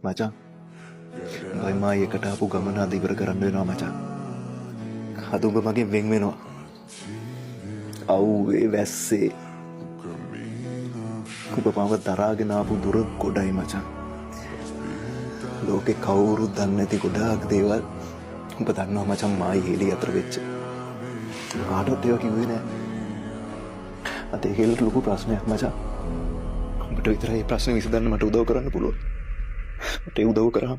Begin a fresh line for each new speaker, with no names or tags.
මචං බයි මා එකට ආපු ගමන අද ඉවර කරන්න වෙනවා මචං. අද උඹ මගෙන් වෙන් වෙනවා. අව්වේ වැස්සේ උඹ මාව දරාගෙන ආපු දුර ගොඩයි මචං. ලෝකේ කවුරුත් දන්නේ නැති ගොඩාක් දේවල් උඹ දන්නවා මචං. මායි හේලි අතර වෙච්ච කාටවත් ඒවා කිව්වේ නෑ. අද හේලට ලොකු ප්‍රශ්නයක් මචං. උඹට විතරයි මේ ප්‍රශ්නේ විසඳන්න මට උදව් කරන්න පුළුවන්. මට උදව් කරා